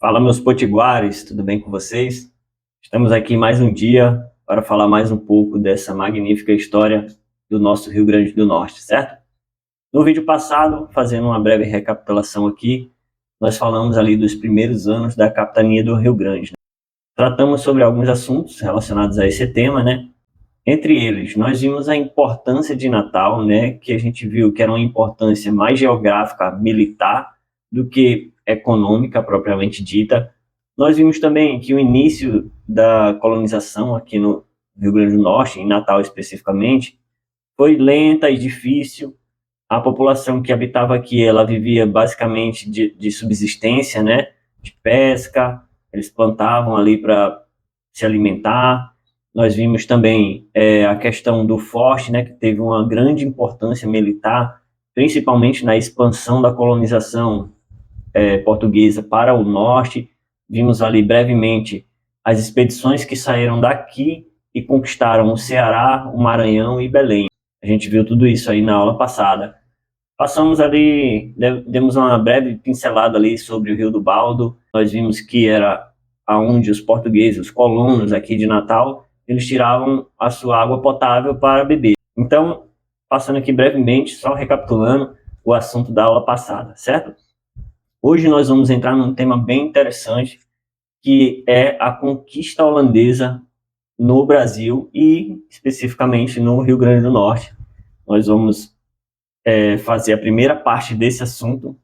Fala, meus potiguares, tudo bem com vocês? Estamos aqui mais um dia para falar mais um pouco dessa magnífica história do nosso Rio Grande do Norte, certo? No vídeo passado, fazendo uma breve recapitulação aqui, nós falamos ali dos primeiros anos da capitania do Rio Grande, né? Tratamos sobre alguns assuntos relacionados a esse tema, né? Entre eles, nós vimos a importância de Natal, né? Que a gente viu que era uma importância mais geográfica, militar, do que econômica propriamente dita. Nós vimos também que o início da colonização aqui no Rio Grande do Norte, em Natal especificamente, foi lenta e difícil. A população que habitava aqui, ela vivia basicamente de subsistência, né? De pesca, eles plantavam ali para se alimentar. Nós vimos também a questão do forte, né? Que teve uma grande importância militar, principalmente na expansão da colonização portuguesa para o norte. Vimos ali brevemente as expedições que saíram daqui e conquistaram o Ceará, o Maranhão e Belém. A gente viu tudo isso aí na aula passada. Passamos ali, demos uma breve pincelada ali sobre o Rio do Baldo. Nós vimos que era aonde os portugueses, os colonos aqui de Natal, eles tiravam a sua água potável para beber. Então, passando aqui brevemente, só recapitulando o assunto da aula passada, certo? Hoje nós vamos entrar num tema bem interessante, que é a conquista holandesa no Brasil e especificamente no Rio Grande do Norte. Nós vamos fazer a primeira parte desse assunto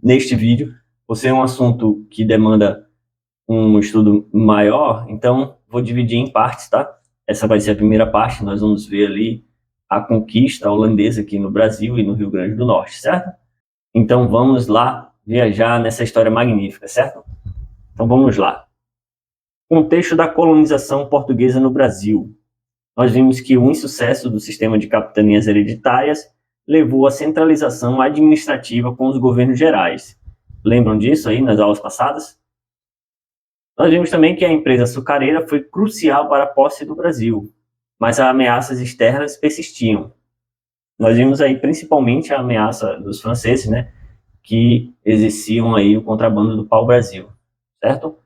neste vídeo. Por ser um assunto que demanda um estudo maior, então vou dividir em partes, tá? Essa vai ser a primeira parte, nós vamos ver ali a conquista holandesa aqui no Brasil e no Rio Grande do Norte, certo? Então vamos lá viajar nessa história magnífica, certo? Então vamos lá. Contexto da colonização portuguesa no Brasil. Nós vimos que o insucesso do sistema de capitanias hereditárias levou à centralização administrativa com os governos gerais. Lembram disso aí nas aulas passadas? Nós vimos também que a empresa açucareira foi crucial para a posse do Brasil, mas as ameaças externas persistiam. Nós vimos aí principalmente a ameaça dos franceses, né, que exerciam aí o contrabando do pau-brasil, certo?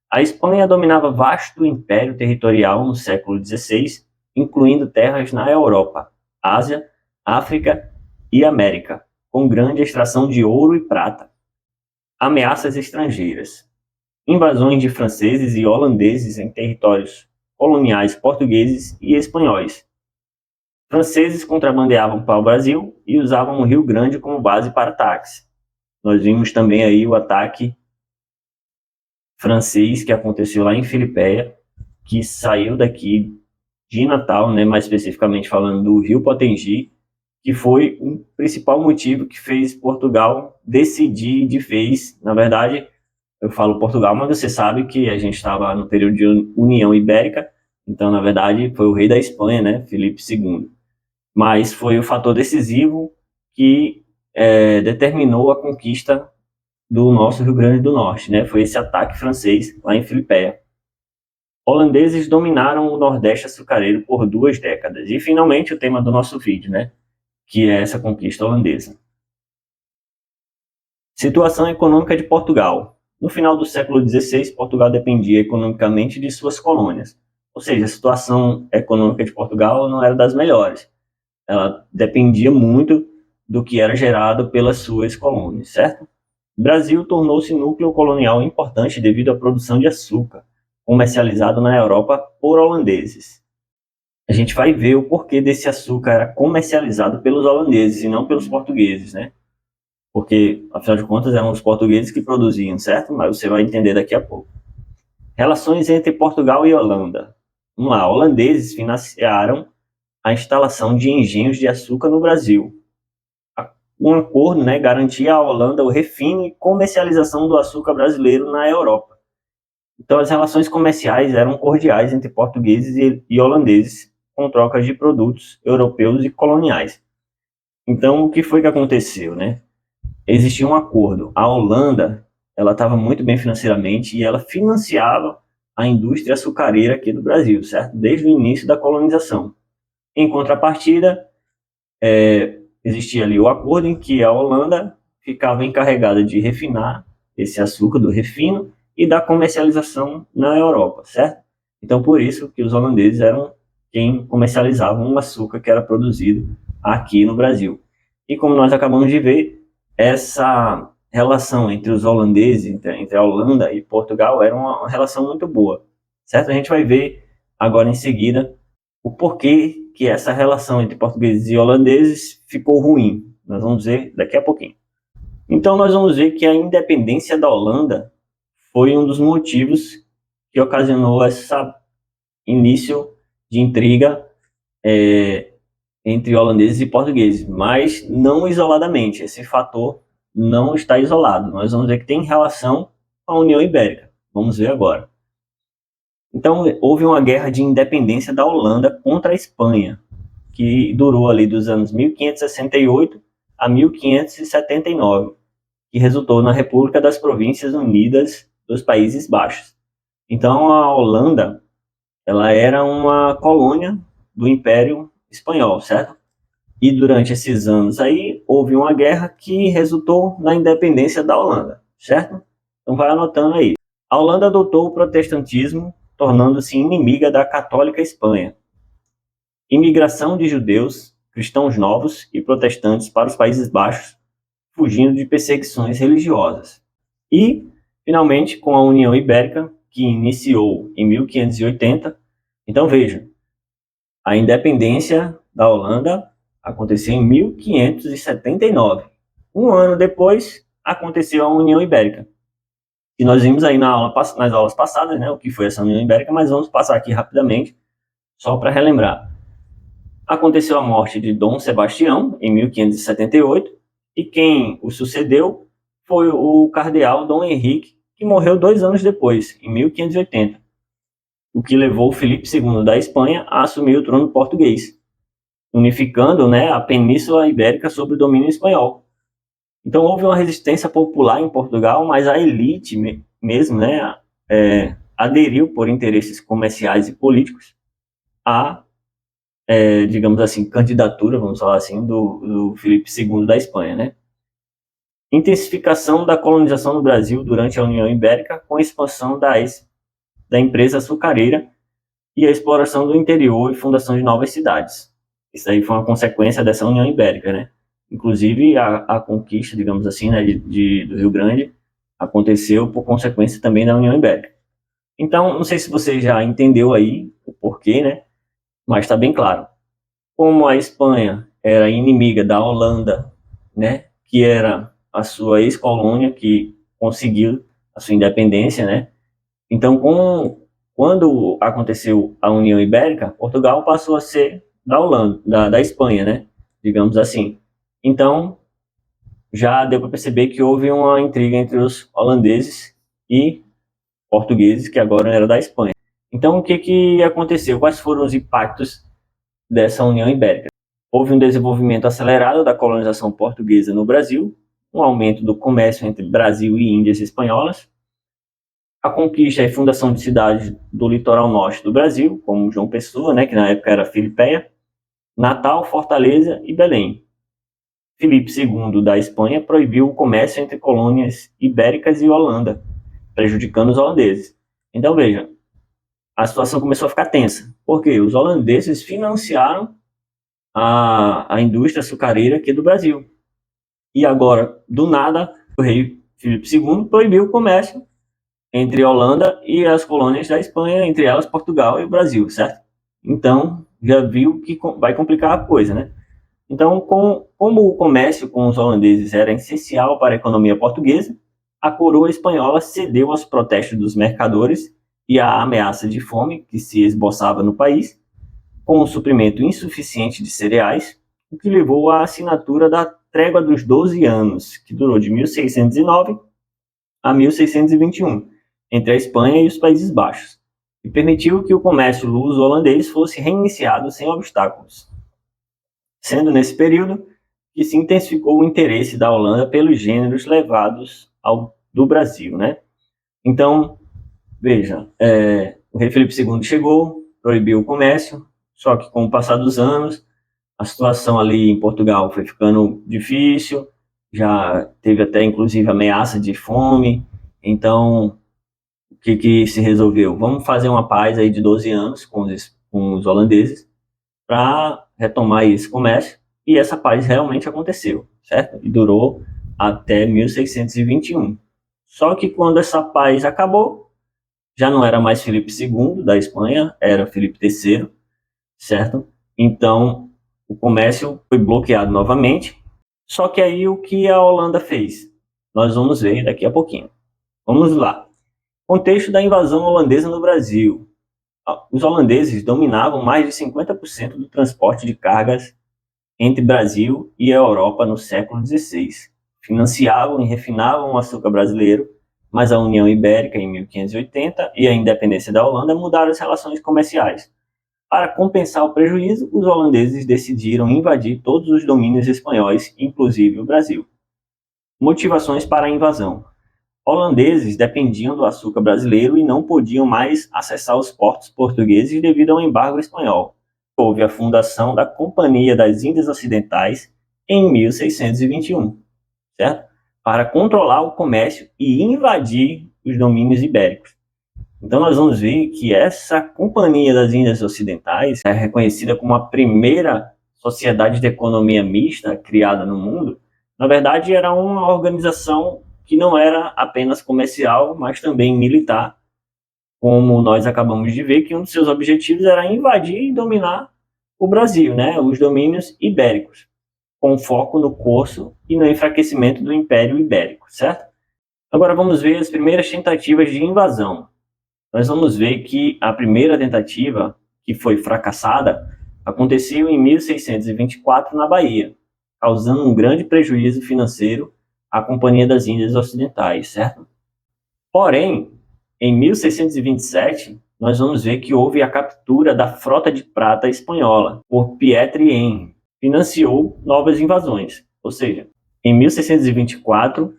A Espanha dominava vasto império territorial no século XVI, incluindo terras na Europa, Ásia, África e América, com grande extração de ouro e prata. Ameaças estrangeiras. Invasões de franceses e holandeses em territórios coloniais portugueses e espanhóis. Franceses contrabandeavam para o Brasil e usavam o Rio Grande como base para ataques. Nós vimos também aí o ataque francês que aconteceu lá em Filipéia, que saiu daqui de Natal, né, mais especificamente falando do Rio Potengi, que foi o principal motivo que fez Portugal decidir de vez. Na verdade, eu falo Portugal, mas você sabe que a gente estava no período de União Ibérica, então, na verdade, foi o rei da Espanha, né, Filipe II. Mas foi o fator decisivo que determinou a conquista do nosso Rio Grande do Norte, né? Foi esse ataque francês lá em Filipéia. Holandeses dominaram o Nordeste açucareiro por 2 décadas. E, finalmente, o tema do nosso vídeo, né? Que é essa conquista holandesa. Situação econômica de Portugal. No final do século XVI, Portugal dependia economicamente de suas colônias. Ou seja, a situação econômica de Portugal não era das melhores. Ela dependia muito do que era gerado pelas suas colônias, certo? O Brasil tornou-se núcleo colonial importante devido à produção de açúcar, comercializado na Europa por holandeses. A gente vai ver o porquê desse açúcar era comercializado pelos holandeses e não pelos portugueses, né? Porque, afinal de contas, eram os portugueses que produziam, certo? Mas você vai entender daqui a pouco. Relações entre Portugal e Holanda. Vamos lá, holandeses financiaram a instalação de engenhos de açúcar no Brasil. Um acordo, né, garantia à Holanda o refino e comercialização do açúcar brasileiro na Europa. Então, as relações comerciais eram cordiais entre portugueses e holandeses, com trocas de produtos europeus e coloniais. Então, o que foi que aconteceu, né? Existia um acordo. A Holanda, ela estava muito bem financeiramente e ela financiava a indústria açucareira aqui do Brasil, certo? Desde o início da colonização. Em contrapartida, existia ali o acordo em que a Holanda ficava encarregada de refinar esse açúcar do refino e da comercialização na Europa, certo? Então, por isso que os holandeses eram quem comercializavam o açúcar que era produzido aqui no Brasil. E como nós acabamos de ver, essa relação entre os holandeses, entre a Holanda e Portugal, era uma relação muito boa, certo? A gente vai ver agora em seguida o porquê que essa relação entre portugueses e holandeses ficou ruim. Nós vamos ver daqui a pouquinho. Então, nós vamos ver que a independência da Holanda foi um dos motivos que ocasionou esse início de intriga entre holandeses e portugueses, mas não isoladamente. Esse fator não está isolado. Nós vamos ver que tem relação com a União Ibérica. Vamos ver agora. Então, houve uma guerra de independência da Holanda contra a Espanha, que durou ali dos anos 1568 a 1579, que resultou na República das Províncias Unidas dos Países Baixos. Então, a Holanda, ela era uma colônia do Império Espanhol, certo? E durante esses anos aí, houve uma guerra que resultou na independência da Holanda, certo? Então, vai anotando aí. A Holanda adotou o protestantismo, tornando-se inimiga da católica Espanha. Imigração de judeus, cristãos novos e protestantes para os Países Baixos, fugindo de perseguições religiosas. E, finalmente, com a União Ibérica, que iniciou em 1580. Então, veja, a independência da Holanda aconteceu em 1579. Um ano depois, aconteceu a União Ibérica. E nós vimos aí nas aulas passadas, né, o que foi essa União Ibérica, mas vamos passar aqui rapidamente, só para relembrar. Aconteceu a morte de Dom Sebastião, em 1578, e quem o sucedeu foi o cardeal Dom Henrique, que morreu 2 anos depois, em 1580, o que levou Filipe II da Espanha a assumir o trono português, unificando, né, a Península Ibérica sob o domínio espanhol. Então houve uma resistência popular em Portugal, mas a elite mesmo, né, aderiu por interesses comerciais e políticos à, digamos assim, candidatura, vamos falar assim, do Filipe II da Espanha, né? Intensificação da colonização no Brasil durante a União Ibérica, com a expansão da empresa açucareira e a exploração do interior e fundação de novas cidades. Isso aí foi uma consequência dessa União Ibérica, né? Inclusive, a conquista, digamos assim, né, do Rio Grande aconteceu por consequência também da União Ibérica. Então, não sei se você já entendeu aí o porquê, né? Mas está bem claro. Como a Espanha era inimiga da Holanda, né, que era a sua ex-colônia, que conseguiu a sua independência, né? Então, quando aconteceu a União Ibérica, Portugal passou a ser da Holanda, da Espanha, né? Digamos assim. Então, já deu para perceber que houve uma intriga entre os holandeses e portugueses, que agora eram da Espanha. Então, o que aconteceu? Quais foram os impactos dessa União Ibérica? Houve um desenvolvimento acelerado da colonização portuguesa no Brasil, um aumento do comércio entre Brasil e Índias espanholas, a conquista e fundação de cidades do litoral norte do Brasil, como João Pessoa, né, que na época era Filipéia, Natal, Fortaleza e Belém. Filipe II da Espanha proibiu o comércio entre colônias ibéricas e Holanda, prejudicando os holandeses. Então, veja, a situação começou a ficar tensa, porque os holandeses financiaram a indústria açucareira aqui do Brasil. E agora, do nada, o rei Filipe II proibiu o comércio entre a Holanda e as colônias da Espanha, entre elas Portugal e o Brasil, certo? Então, já viu que vai complicar a coisa, né? Então, como o comércio com os holandeses era essencial para a economia portuguesa, a coroa espanhola cedeu aos protestos dos mercadores e à ameaça de fome que se esboçava no país, com um suprimento insuficiente de cereais, o que levou à assinatura da Trégua dos 12 Anos, que durou de 1609 a 1621, entre a Espanha e os Países Baixos, e permitiu que o comércio luso-holandês fosse reiniciado sem obstáculos. Sendo nesse período que se intensificou o interesse da Holanda pelos gêneros levados do Brasil, né? Então, veja, o rei Filipe II chegou, proibiu o comércio, só que com o passar dos anos, a situação ali em Portugal foi ficando difícil, já teve até inclusive ameaça de fome, então que se resolveu? Vamos fazer uma paz aí de 12 anos com os holandeses para retomar esse comércio, e essa paz realmente aconteceu, certo? E durou até 1621. Só que quando essa paz acabou, já não era mais Filipe II da Espanha, era Filipe III, certo? Então, o comércio foi bloqueado novamente. Só que aí o que a Holanda fez? Nós vamos ver daqui a pouquinho. Vamos lá. Contexto da invasão holandesa no Brasil. Os holandeses dominavam mais de 50% do transporte de cargas entre Brasil e a Europa no século XVI. Financiavam e refinavam o açúcar brasileiro, mas a União Ibérica, em 1580, e a independência da Holanda mudaram as relações comerciais. Para compensar o prejuízo, os holandeses decidiram invadir todos os domínios espanhóis, inclusive o Brasil. Motivações para a invasão. Holandeses dependiam do açúcar brasileiro e não podiam mais acessar os portos portugueses devido ao embargo espanhol. Houve a fundação da Companhia das Índias Ocidentais em 1621, certo? Para controlar o comércio e invadir os domínios ibéricos. Então nós vamos ver que essa Companhia das Índias Ocidentais é reconhecida como a primeira sociedade de economia mista criada no mundo. Na verdade, era uma organização que não era apenas comercial, mas também militar, como nós acabamos de ver, que um dos seus objetivos era invadir e dominar o Brasil, né, os domínios ibéricos, com foco no curso e no enfraquecimento do Império Ibérico, certo? Agora vamos ver as primeiras tentativas de invasão. Nós vamos ver que a primeira tentativa, que foi fracassada, aconteceu em 1624 na Bahia, causando um grande prejuízo financeiro à Companhia das Índias Ocidentais, certo? Porém, em 1627, nós vamos ver que houve a captura da frota de prata espanhola por Pietri Henry, financiou novas invasões. Ou seja, em 1624,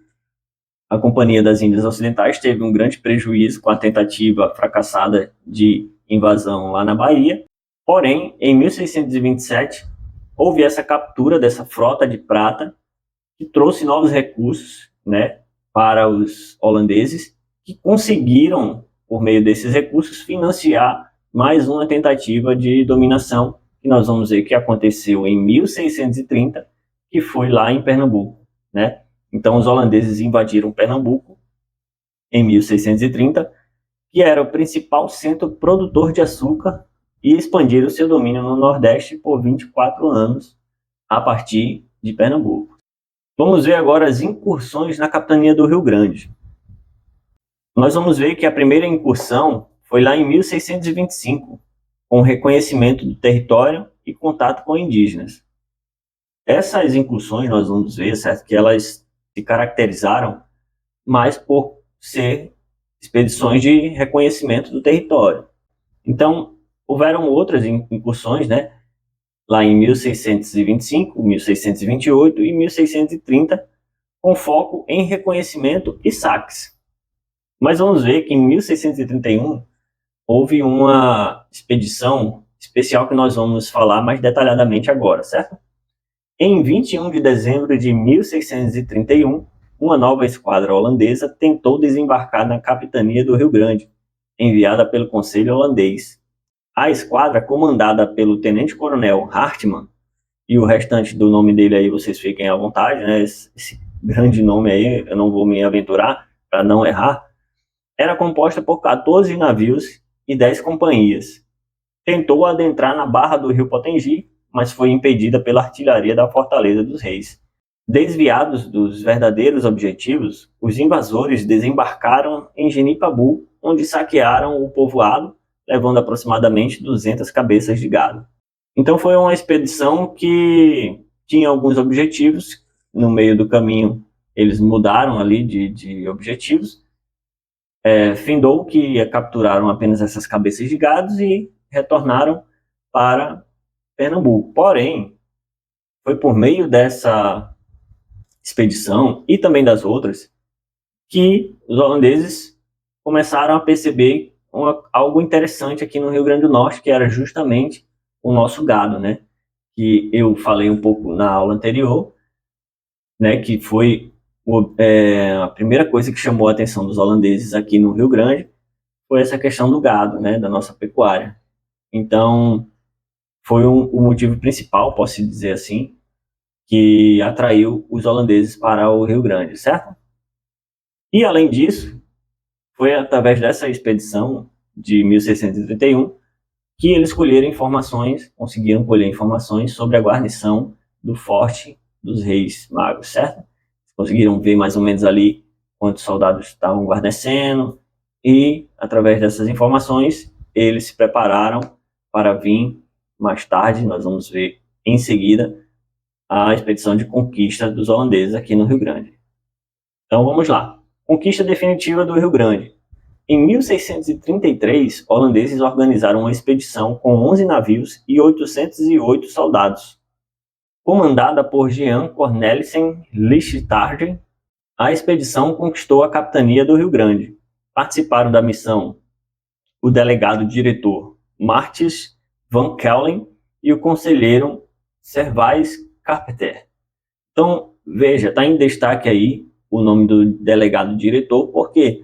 a Companhia das Índias Ocidentais teve um grande prejuízo com a tentativa fracassada de invasão lá na Bahia. Porém, em 1627, houve essa captura dessa frota de prata que trouxe novos recursos, né, para os holandeses, que conseguiram, por meio desses recursos, financiar mais uma tentativa de dominação, que nós vamos ver que aconteceu em 1630, que foi lá em Pernambuco, né? Então, os holandeses invadiram Pernambuco em 1630, que era o principal centro produtor de açúcar, e expandiram seu domínio no Nordeste por 24 anos, a partir de Pernambuco. Vamos ver agora as incursões na capitania do Rio Grande. Nós vamos ver que a primeira incursão foi lá em 1625, com o reconhecimento do território e contato com indígenas. Essas incursões, nós vamos ver, certo, que elas se caracterizaram mais por ser expedições de reconhecimento do território. Então, houveram outras incursões, né, lá em 1625, 1628 e 1630, com foco em reconhecimento e saques. Mas vamos ver que em 1631 houve uma expedição especial que nós vamos falar mais detalhadamente agora, certo? Em 21 de dezembro de 1631, uma nova esquadra holandesa tentou desembarcar na capitania do Rio Grande, enviada pelo Conselho Holandês. A esquadra, comandada pelo tenente-coronel Hartmann, e o restante do nome dele aí vocês fiquem à vontade, né? Esse grande nome aí, eu não vou me aventurar para não errar, era composta por 14 navios e 10 companhias. Tentou adentrar na barra do rio Potengi, mas foi impedida pela artilharia da Fortaleza dos Reis. Desviados dos verdadeiros objetivos, os invasores desembarcaram em Genipabu, onde saquearam o povoado, levando aproximadamente 200 cabeças de gado. Então foi uma expedição que tinha alguns objetivos. No meio do caminho eles mudaram ali de objetivos. Findou que capturaram apenas essas cabeças de gados e retornaram para Pernambuco. Porém, foi por meio dessa expedição e também das outras que os holandeses começaram a perceber algo interessante aqui no Rio Grande do Norte, que era justamente o nosso gado, né? Que eu falei um pouco na aula anterior, né? Que foi a primeira coisa que chamou a atenção dos holandeses aqui no Rio Grande, foi essa questão do gado, né, da nossa pecuária. Então, foi o motivo principal, posso dizer assim, que atraiu os holandeses para o Rio Grande, certo? E, além disso, foi através dessa expedição de 1631 que eles conseguiram colher informações sobre a guarnição do Forte dos Reis Magos, certo? Conseguiram ver mais ou menos ali quantos soldados estavam guarnecendo e, através dessas informações, eles se prepararam para vir mais tarde, nós vamos ver em seguida, a expedição de conquista dos holandeses aqui no Rio Grande. Então vamos lá. Conquista definitiva do Rio Grande. Em 1633, holandeses organizaram uma expedição com 11 navios e 808 soldados. Comandada por Jean Cornelissen Lichtarden, a expedição conquistou a capitania do Rio Grande. Participaram da missão o delegado diretor Martins van Keulen e o conselheiro Servais Carpenter. Então, veja, está em destaque aí o nome do delegado diretor, porque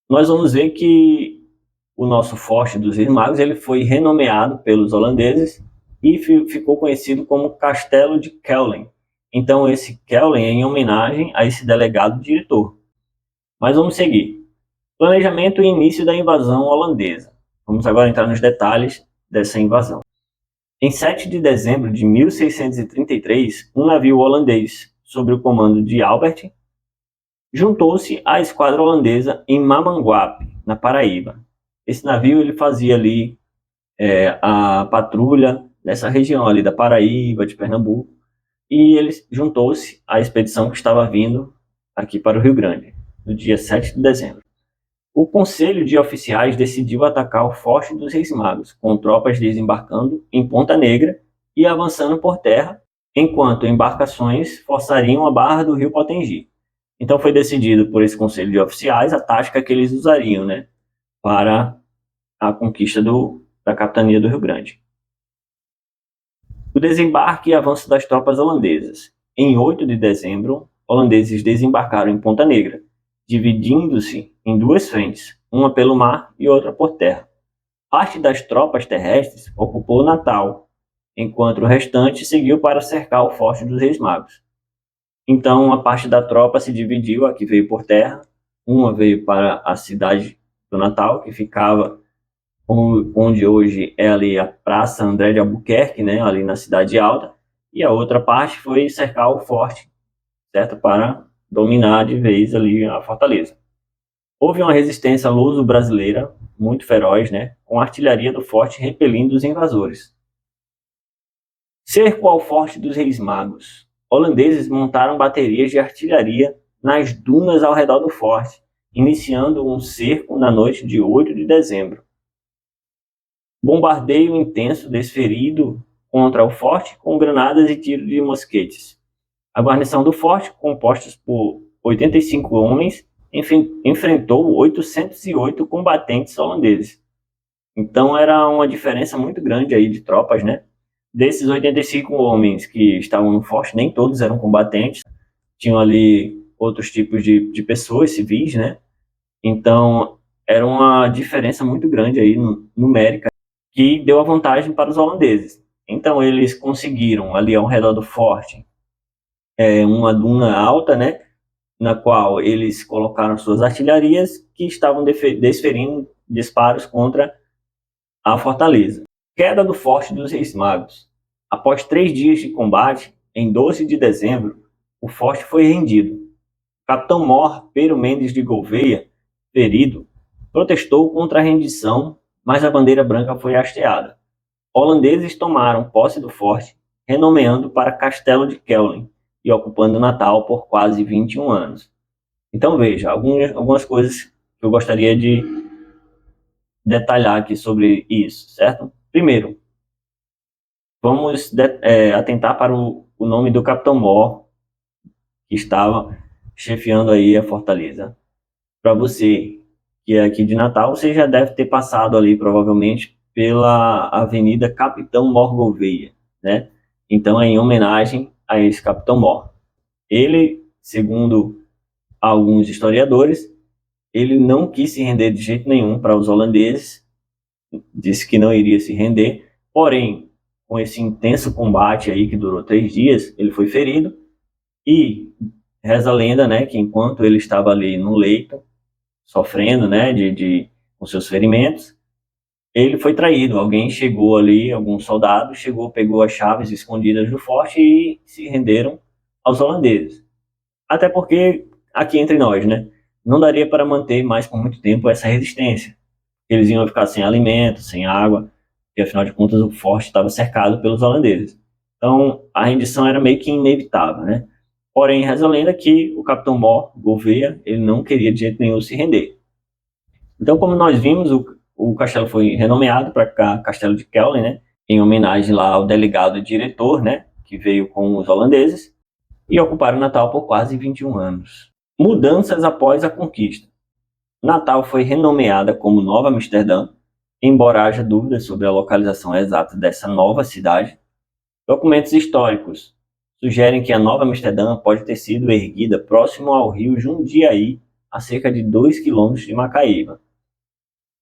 nós vamos ver que o nosso Forte dos Reis Magos ele foi renomeado pelos holandeses e ficou conhecido como Castelo de Keulen. Então, esse Keulen é em homenagem a esse delegado diretor. Mas vamos seguir. Planejamento e início da invasão holandesa. Vamos agora entrar nos detalhes dessa invasão. Em 7 de dezembro de 1633, um navio holandês, sob o comando de Albert, juntou-se à esquadra holandesa em Mamanguape, na Paraíba. Esse navio ele fazia ali a patrulha nessa região ali da Paraíba, de Pernambuco, e ele juntou-se à expedição que estava vindo aqui para o Rio Grande, no dia 7 de dezembro. O Conselho de Oficiais decidiu atacar o Forte dos Reis Magos, com tropas desembarcando em Ponta Negra e avançando por terra, enquanto embarcações forçariam a barra do rio Potengi. Então foi decidido por esse Conselho de Oficiais a tática que eles usariam, né, para a conquista da capitania do Rio Grande. O desembarque e avanço das tropas holandesas. Em 8 de dezembro, holandeses desembarcaram em Ponta Negra, dividindo-se em duas frentes, uma pelo mar e outra por terra. Parte das tropas terrestres ocupou Natal, enquanto o restante seguiu para cercar o Forte dos Reis Magos. Então, uma parte da tropa se dividiu, a que veio por terra, uma veio para a cidade do Natal, que ficava onde hoje é ali a Praça André de Albuquerque, né, ali na Cidade Alta, e a outra parte foi cercar o forte, certo, para dominar de vez ali a fortaleza. Houve uma resistência luso-brasileira muito feroz, né, com a artilharia do forte repelindo os invasores. Cerco ao Forte dos Reis Magos. Holandeses montaram baterias de artilharia nas dunas ao redor do forte, iniciando um cerco na noite de 8 de dezembro. Bombardeio intenso desferido contra o forte com granadas e tiros de mosquetes. A guarnição do forte, composta por 85 homens, enfrentou 808 combatentes holandeses. Então era uma diferença muito grande aí de tropas, né? Desses 85 homens que estavam no forte, nem todos eram combatentes, tinham ali outros tipos de pessoas civis, né? Então era uma diferença muito grande aí numérica que deu a vantagem para os holandeses. Então eles conseguiram ali ao redor do forte uma duna alta, né? Na qual eles colocaram suas artilharias que estavam desferindo disparos contra a fortaleza. Queda do Forte dos Reis Magos. Após 3 dias de combate, em 12 de dezembro, o forte foi rendido. O capitão Mor Pero Mendes de Gouveia, ferido, protestou contra a rendição, mas a bandeira branca foi hasteada. Holandeses tomaram posse do forte, renomeando para Castelo de Keulen e ocupando Natal por quase 21 anos. Então veja, algumas coisas que eu gostaria de detalhar aqui sobre isso, certo? Primeiro, vamos atentar para o nome do Capitão Mor, que estava chefiando aí a fortaleza. Para você que é aqui de Natal, você já deve ter passado ali, provavelmente, pela Avenida Capitão Mor Gouveia, né? Então é em homenagem a esse Capitão Mor. Ele, segundo alguns historiadores, ele não quis se render de jeito nenhum para os holandeses, disse que não iria se render, porém, com esse intenso combate aí que durou 3 dias, ele foi ferido e reza a lenda, né, que enquanto ele estava ali no leito, sofrendo, né, com seus ferimentos, ele foi traído. Alguém chegou ali, algum soldado chegou, pegou as chaves escondidas do forte e se renderam aos holandeses. Até porque, aqui entre nós, né, não daria para manter mais por muito tempo essa resistência. Eles iam ficar sem alimento, sem água, porque afinal de contas o forte estava cercado pelos holandeses. Então a rendição era meio que inevitável, né? Porém, reza a lenda que o capitão Mor Gouveia, ele não queria de jeito nenhum se render. Então, como nós vimos, o castelo foi renomeado para Castelo de Kellen, né? Em homenagem lá ao delegado diretor, né? Que veio com os holandeses e ocuparam Natal por quase 21 anos. Mudanças após a conquista. Natal foi renomeada como Nova Amsterdã, embora haja dúvidas sobre a localização exata dessa nova cidade. Documentos históricos sugerem que a Nova Amsterdã pode ter sido erguida próximo ao rio Jundiaí, a cerca de 2 quilômetros de Macaíba.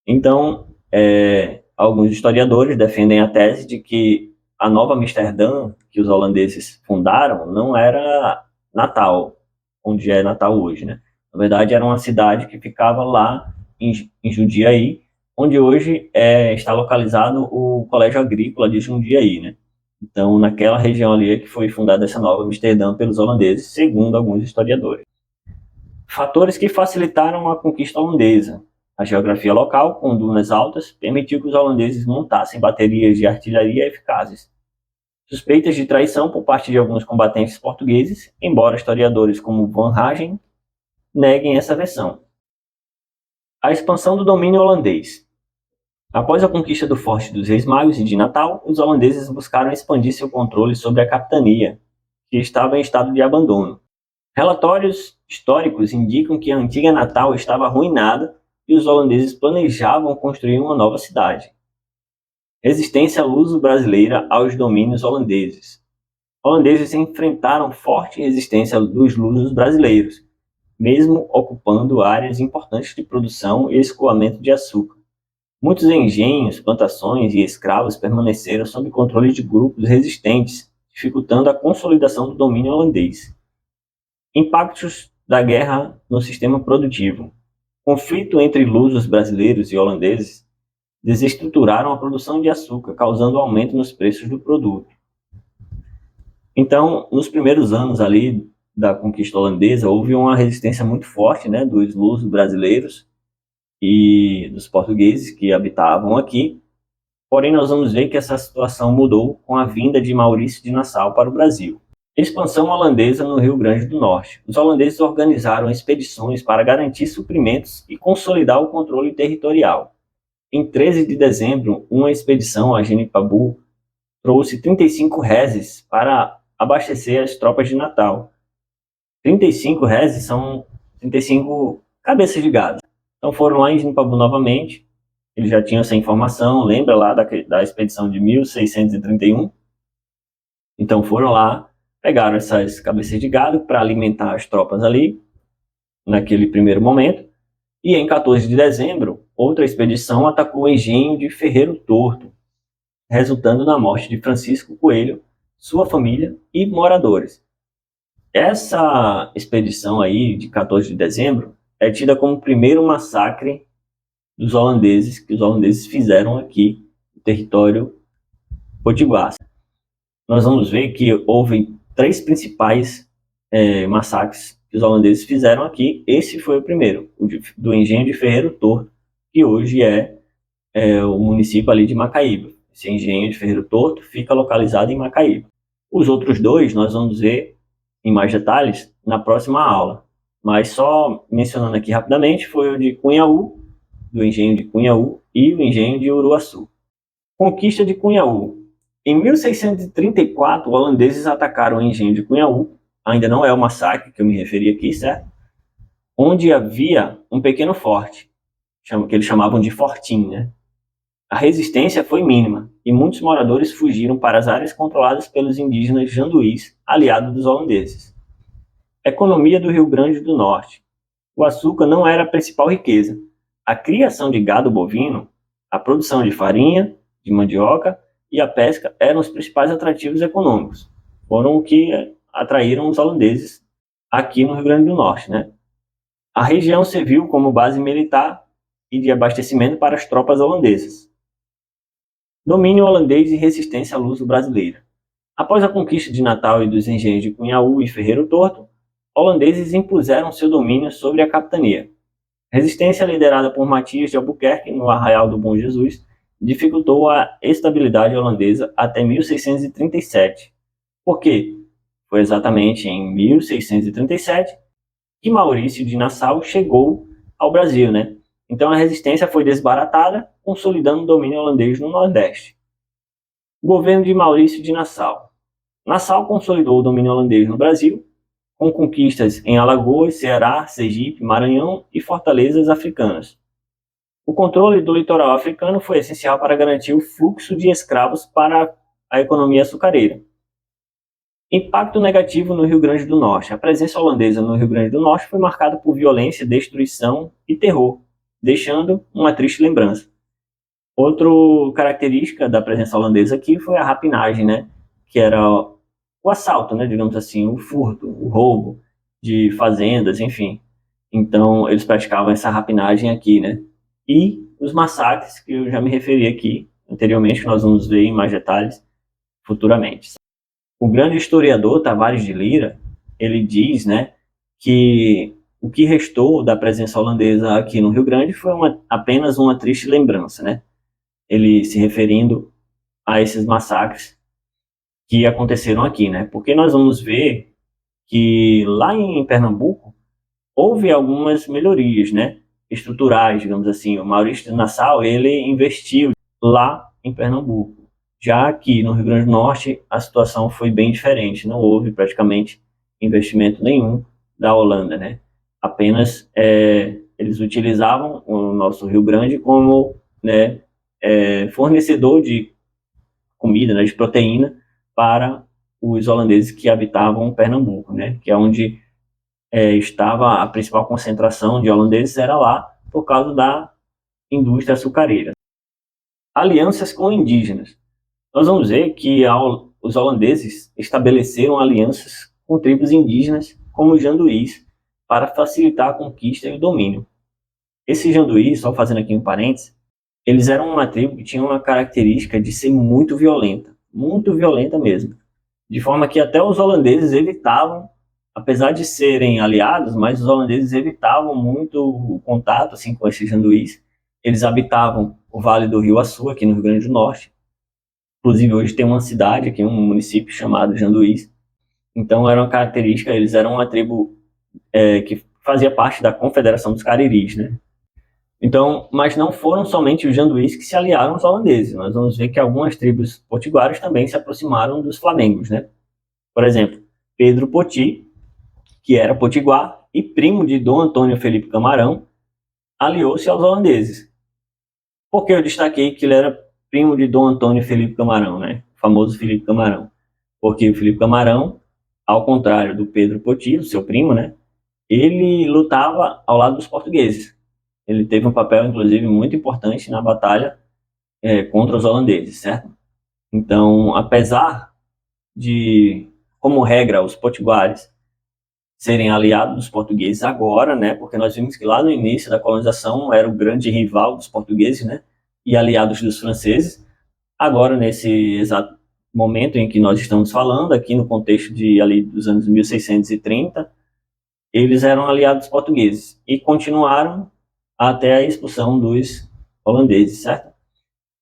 Então, alguns historiadores defendem a tese de que a Nova Amsterdã, que os holandeses fundaram, não era Natal, onde é Natal hoje, né? Na verdade, era uma cidade que ficava lá em Jundiaí, onde hoje está localizado o Colégio Agrícola de Jundiaí, né? Então, naquela região ali é que foi fundada essa Nova Amsterdã pelos holandeses, segundo alguns historiadores. Fatores que facilitaram a conquista holandesa. A geografia local, com dunas altas, permitiu que os holandeses montassem baterias de artilharia eficazes. Suspeitas de traição por parte de alguns combatentes portugueses, embora historiadores como Van Hagen neguem essa versão. A expansão do domínio holandês. Após a conquista do Forte dos Reis Magos e de Natal, os holandeses buscaram expandir seu controle sobre a capitania, que estava em estado de abandono. Relatórios históricos indicam que a antiga Natal estava arruinada e os holandeses planejavam construir uma nova cidade. Resistência luso-brasileira aos domínios holandeses. Holandeses enfrentaram forte resistência dos lusos brasileiros, mesmo ocupando áreas importantes de produção e escoamento de açúcar. Muitos engenhos, plantações e escravos permaneceram sob controle de grupos resistentes, dificultando a consolidação do domínio holandês. Impactos da guerra no sistema produtivo. Conflito entre lusos brasileiros e holandeses desestruturaram a produção de açúcar, causando aumento nos preços do produto. Então, nos primeiros anos ali da conquista holandesa, houve uma resistência muito forte, né, dos lusos brasileiros e dos portugueses que habitavam aqui. Porém, nós vamos ver que essa situação mudou com a vinda de Maurício de Nassau para o Brasil. Expansão holandesa no Rio Grande do Norte. Os holandeses organizaram expedições para garantir suprimentos e consolidar o controle territorial. Em 13 de dezembro, uma expedição a Genipabu trouxe 35 reses para abastecer as tropas de Natal. 35 reses são 35 cabeças de gado. Então foram lá em Genipabu novamente. Eles já tinham essa informação, lembra lá da expedição de 1631? Então foram lá, pegaram essas cabeças de gado para alimentar as tropas ali, naquele primeiro momento. E em 14 de dezembro, outra expedição atacou o engenho de Ferreiro Torto, resultando na morte de Francisco Coelho, sua família e moradores. Essa expedição aí de 14 de dezembro é tida como o primeiro massacre dos holandeses que os holandeses fizeram aqui no território potiguar. Nós vamos ver que houve 3 principais massacres que os holandeses fizeram aqui. Esse foi o primeiro, o do engenho de Ferreiro Torto, que hoje é o município ali de Macaíba. Esse engenho de Ferreiro Torto fica localizado em Macaíba. Os outros 2 nós vamos ver em mais detalhes na próxima aula. Mas só mencionando aqui rapidamente, foi o de Cunhaú, do engenho de Cunhaú, e o engenho de Uruaçu. Conquista de Cunhaú. Em 1634, holandeses atacaram o engenho de Cunhaú, ainda não é o massacre que eu me referi aqui, certo? Onde havia um pequeno forte, que eles chamavam de fortim, né? A resistência foi mínima e muitos moradores fugiram para as áreas controladas pelos indígenas janduís, aliados dos holandeses. Economia do Rio Grande do Norte. o açúcar não era a principal riqueza. A criação de gado bovino, a produção de farinha, de mandioca e a pesca eram os principais atrativos econômicos. Foram o que atraíram os holandeses aqui no Rio Grande do Norte, né? A região serviu como base militar e de abastecimento para as tropas holandesas. Domínio holandês e resistência à luso-brasileira. Após a conquista de Natal e dos engenhos de Cunhaú e Ferreiro Torto, holandeses impuseram seu domínio sobre a capitania. A resistência liderada por Matias de Albuquerque, no Arraial do Bom Jesus, dificultou a estabilidade holandesa até 1637. Por quê? Foi exatamente em 1637 que Maurício de Nassau chegou ao Brasil, né? Então a resistência foi desbaratada, consolidando o domínio holandês no Nordeste. O governo de Maurício de Nassau. Nassau consolidou o domínio holandês no Brasil, com conquistas em Alagoas, Ceará, Sergipe, Maranhão e fortalezas africanas. O controle do litoral africano foi essencial para garantir o fluxo de escravos para a economia açucareira. Impacto negativo no Rio Grande do Norte. A presença holandesa no Rio Grande do Norte foi marcada por violência, destruição e terror, deixando uma triste lembrança. Outra característica da presença holandesa aqui foi a rapinagem, né? Que era o assalto, né? Digamos assim, o furto, o roubo de fazendas, enfim. Então, eles praticavam essa rapinagem aqui, né? E os massacres, que eu já me referi aqui anteriormente, que nós vamos ver em mais detalhes futuramente. O grande historiador Tavares de Lira, ele diz, né, que o que restou da presença holandesa aqui no Rio Grande foi apenas uma triste lembrança, né? Ele se referindo a esses massacres que aconteceram aqui, né? Porque nós vamos ver que lá em Pernambuco houve algumas melhorias, né? Estruturais, digamos assim. O Maurício de Nassau, ele investiu lá em Pernambuco. Já aqui no Rio Grande do Norte, a situação foi bem diferente. Não houve praticamente investimento nenhum da Holanda, né? Apenas eles utilizavam o nosso Rio Grande como, né, fornecedor de comida, né, de proteína para os holandeses que habitavam Pernambuco, né? Que é onde estava a principal concentração de holandeses, era lá por causa da indústria açucareira. Alianças com indígenas. Nós vamos ver que os holandeses estabeleceram alianças com tribos indígenas, como os janduís, para facilitar a conquista e o domínio. Esses janduís, só fazendo aqui um parênteses, eles eram uma tribo que tinha uma característica de ser muito violenta mesmo. De forma que até os holandeses evitavam, apesar de serem aliados, mas os holandeses evitavam muito o contato assim, com esses janduís. Eles habitavam o Vale do Rio Açu, aqui no Rio Grande do Norte. Inclusive, hoje tem uma cidade aqui, um município chamado Janduís. Então, era uma característica, eles eram uma tribo que fazia parte da Confederação dos Cariris, né? Então, mas não foram somente os janduís que se aliaram aos holandeses. Nós vamos ver que algumas tribos potiguaras também se aproximaram dos flamengos, né? Por exemplo, Pedro Poti, que era potiguar e primo de Dom Antônio Felipe Camarão, aliou-se aos holandeses. Por que eu destaquei que ele era primo de Dom Antônio Felipe Camarão, né? O famoso Felipe Camarão. Porque o Felipe Camarão, ao contrário do Pedro Poti, o seu primo, né? Ele lutava ao lado dos portugueses. Ele teve um papel, inclusive, muito importante na batalha contra os holandeses, certo? Então, apesar de, como regra, os potiguares serem aliados dos portugueses agora, né? Porque nós vimos que lá no início da colonização era o grande rival dos portugueses, né? E aliados dos franceses. Agora, nesse exato momento em que nós estamos falando, aqui no contexto de ali dos anos 1630, eles eram aliados portugueses e continuaram até a expulsão dos holandeses, certo?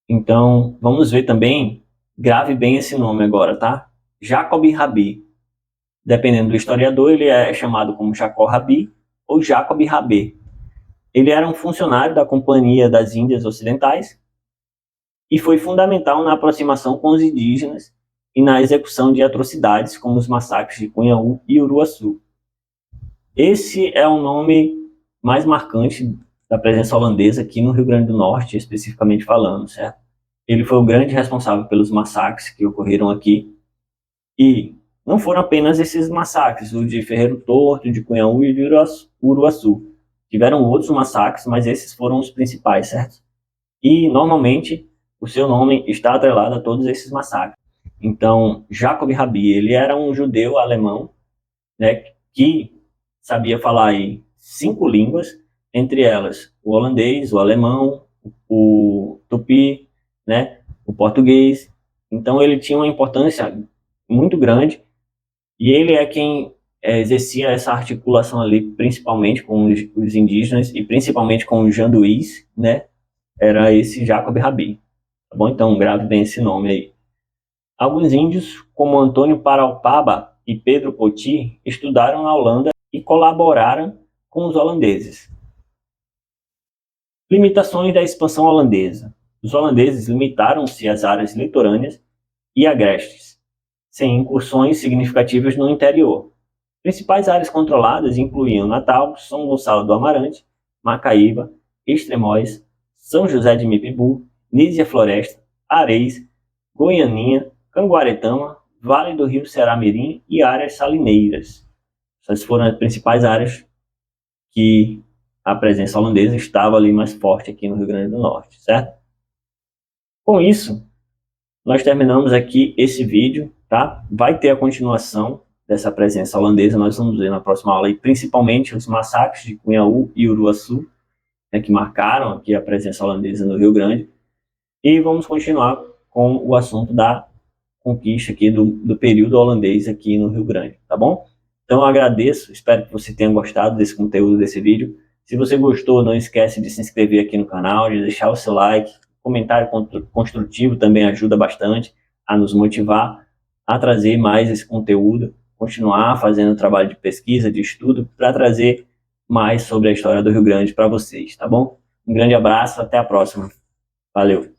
Então, vamos ver também, grave bem esse nome agora, tá? Jacob Rabi. Dependendo do historiador, ele é chamado como Jacob Rabi ou Jacob Rabé. Ele era um funcionário da Companhia das Índias Ocidentais e foi fundamental na aproximação com os indígenas e na execução de atrocidades como os massacres de Cunhaú e Uruaçu. Esse é o nome mais marcante da presença holandesa aqui no Rio Grande do Norte, especificamente falando, certo? Ele foi o grande responsável pelos massacres que ocorreram aqui. E não foram apenas esses massacres, o de Ferreiro Torto, de Cunhaú e de Uruaçu. Tiveram outros massacres, mas esses foram os principais, certo? E, normalmente, o seu nome está atrelado a todos esses massacres. Então, Jacob Rabi, ele era um judeu alemão, né, que sabia falar aí 5 línguas, entre elas o holandês, o alemão, o tupi, né, o português. Então, ele tinha uma importância muito grande e ele é quem exercia essa articulação ali, principalmente com os indígenas e principalmente com os janduís, né? Era esse Jacob Rabi, tá bom? Então, grave bem esse nome aí. Alguns índios, como Antônio Paraupaba e Pedro Poti, estudaram na Holanda e colaboraram com os holandeses. Limitações da expansão holandesa. Os holandeses limitaram-se às áreas litorâneas e agrestes, sem incursões significativas no interior. Principais áreas controladas incluíam Natal, São Gonçalo do Amarante, Macaíba, Extremóis, São José de Mipibu, Nísia Floresta, Areis, Goianinha, Canguaretama, Vale do Rio Ceará-Mirim e áreas salineiras. Essas foram as principais áreas que a presença holandesa estava ali mais forte aqui no Rio Grande do Norte, certo? Com isso, nós terminamos aqui esse vídeo, tá? Vai ter a continuação dessa presença holandesa, nós vamos ver na próxima aula, e principalmente os massacres de Cunhaú e Uruaçu, né, que marcaram aqui a presença holandesa no Rio Grande, e vamos continuar com o assunto da conquista aqui do período holandês aqui no Rio Grande, tá bom? Então eu agradeço, espero que você tenha gostado desse conteúdo, desse vídeo. Se você gostou, não esquece de se inscrever aqui no canal, de deixar o seu like, comentário construtivo também ajuda bastante a nos motivar a trazer mais esse conteúdo, continuar fazendo trabalho de pesquisa, de estudo, para trazer mais sobre a história do Rio Grande para vocês, tá bom? Um grande abraço, até a próxima. Valeu!